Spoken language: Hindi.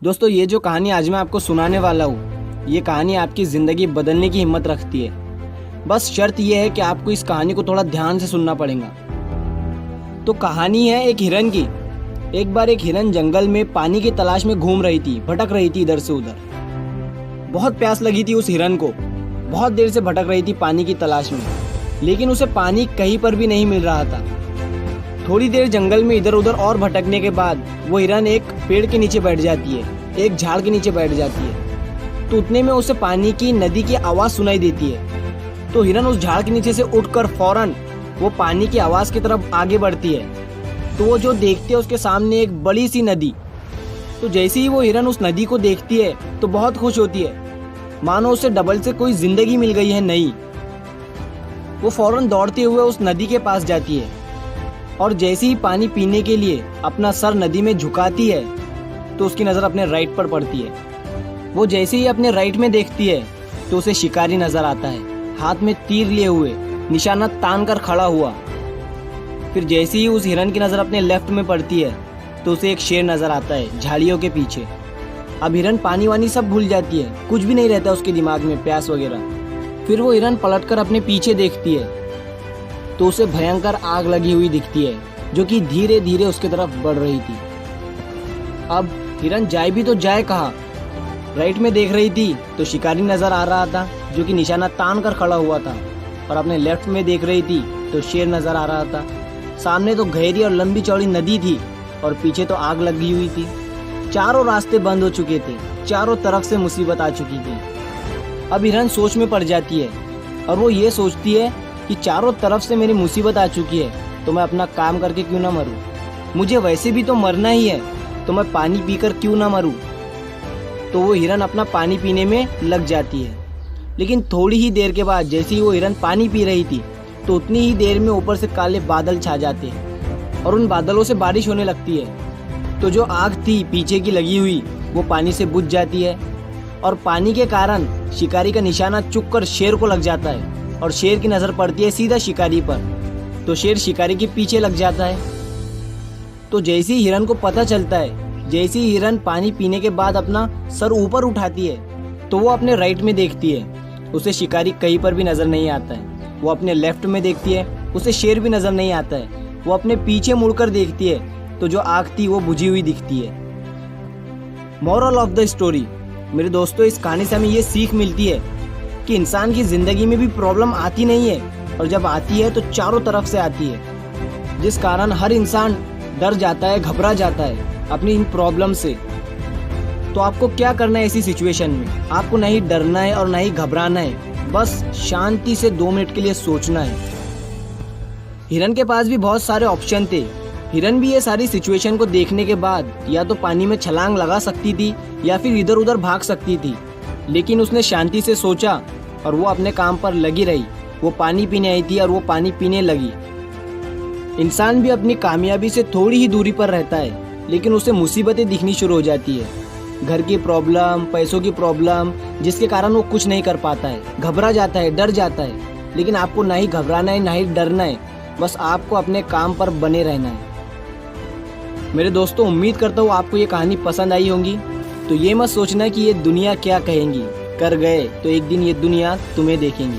दोस्तों, ये जो कहानी आज मैं आपको सुनाने वाला हूँ, ये कहानी आपकी ज़िंदगी बदलने की हिम्मत रखती है। बस शर्त यह है कि आपको इस कहानी को थोड़ा ध्यान से सुनना पड़ेगा। तो कहानी है एक हिरन की। एक बार एक हिरन जंगल में पानी की तलाश में घूम रही थी, भटक रही थी इधर से उधर। बहुत प्यास लगी थी उस हिरन को, बहुत देर से भटक रही थी पानी की तलाश में, लेकिन उसे पानी कहीं पर भी नहीं मिल रहा था। थोड़ी देर जंगल में इधर उधर और भटकने के बाद वो हिरन एक पेड़ के नीचे बैठ जाती है, एक झाड़ के नीचे बैठ जाती है। तो उतने में उसे पानी की नदी की आवाज़ सुनाई देती है। तो हिरन उस झाड़ के नीचे से उठकर फौरन वो पानी की आवाज़ की तरफ आगे बढ़ती है। तो वो जो देखती है उसके सामने एक बड़ी सी नदी। तो जैसे ही वो हिरन उस नदी को देखती है तो बहुत खुश होती है, मानो उसे डबल से कोई जिंदगी मिल गई है नई। वो फौरन दौड़ते हुए उस नदी के पास जाती है और जैसे ही पानी पीने के लिए अपना सर नदी में झुकाती है तो उसकी नज़र अपने राइट पर पड़ती है। वो जैसे ही अपने राइट में देखती है तो उसे शिकारी नज़र आता है, हाथ में तीर लिए हुए, निशाना तान कर खड़ा हुआ। फिर जैसे ही उस हिरन की नज़र अपने लेफ्ट में पड़ती है तो उसे एक शेर नज़र आता है झाड़ियों के पीछे। अब हिरन पानी वानी सब भूल जाती है, कुछ भी नहीं रहता उसके दिमाग में, प्यास वगैरह। फिर वो हिरन पलटकर अपने पीछे देखती है तो उसे भयंकर आग लगी हुई दिखती है, जो कि धीरे धीरे उसके तरफ बढ़ रही थी। अब हिरन जाए भी तो जाए कहाँ? राइट में देख रही थी तो शिकारी नजर आ रहा था, जो कि निशाना तान कर खड़ा हुआ था, और अपने लेफ्ट में देख रही थी तो शेर नजर आ रहा था। सामने तो गहरी और लंबी चौड़ी नदी थी और पीछे तो आग लगी हुई थी। चारों रास्ते बंद हो चुके थे, चारों तरफ से मुसीबत आ चुकी थी। अब हिरन सोच में पड़ जाती है और वो ये सोचती है कि चारों तरफ से मेरी मुसीबत आ चुकी है तो मैं अपना काम करके क्यों ना मरूं। मुझे वैसे भी तो मरना ही है, तो मैं पानी पीकर क्यों ना मरूं। तो वो हिरन अपना पानी पीने में लग जाती है। लेकिन थोड़ी ही देर के बाद जैसे ही वो हिरन पानी पी रही थी तो उतनी ही देर में ऊपर से काले बादल छा जाते हैं और उन बादलों से बारिश होने लगती है। तो जो आग थी पीछे की लगी हुई वो पानी से बुझ जाती है और पानी के कारण शिकारी का निशाना चुक कर शेर को लग जाता है और शेर की नज़र पड़ती है सीधा शिकारी पर। तो शेर शिकारी के पीछे लग जाता है। तो जैसे ही हिरन को पता चलता है, जैसे ही हिरन पानी पीने के बाद अपना सर ऊपर उठाती है तो वो अपने राइट में देखती है, उसे शिकारी कहीं पर भी नज़र नहीं आता है। वो अपने लेफ्ट में देखती है, उसे शेर भी नज़र नहीं आता है। वो अपने पीछे मुड़कर देखती है तो जो आग थी वो बुझी हुई दिखती है। मोरल ऑफ द स्टोरी, मेरे दोस्तों, इस कहानी से हमें ये सीख मिलती है कि इंसान की ज़िंदगी में भी प्रॉब्लम आती नहीं है, और जब आती है तो चारों तरफ से आती है, जिस कारण हर इंसान डर जाता है, घबरा जाता है अपनी इन प्रॉब्लम से। तो आपको क्या करना है ऐसी सिचुएशन में? आपको नहीं डरना है और नहीं घबराना है, बस शांति से 2 मिनट के लिए सोचना है। हिरन के पास भी बहुत सारे ऑप्शन थे। हिरन भी ये सारी सिचुएशन को देखने के बाद या तो पानी में छलांग लगा सकती थी या फिर इधर उधर भाग सकती थी, लेकिन उसने शांति से सोचा और वो अपने काम पर लगी रही। वो पानी पीने आई थी और वो पानी पीने लगी। इंसान भी अपनी कामयाबी से थोड़ी ही दूरी पर रहता है, लेकिन उसे मुसीबतें दिखनी शुरू हो जाती है, घर की प्रॉब्लम, पैसों की प्रॉब्लम, जिसके कारण वो कुछ नहीं कर पाता है, घबरा जाता है, डर जाता है। लेकिन आपको ना ही घबराना है ना ही डरना है, बस आपको अपने काम पर बने रहना है। मेरे दोस्तों, उम्मीद करता हूँ आपको ये कहानी पसंद आई होगी। तो ये मत सोचना कि ये दुनिया क्या कहेंगी, कर गए तो एक दिन ये दुनिया तुम्हें देखेंगी।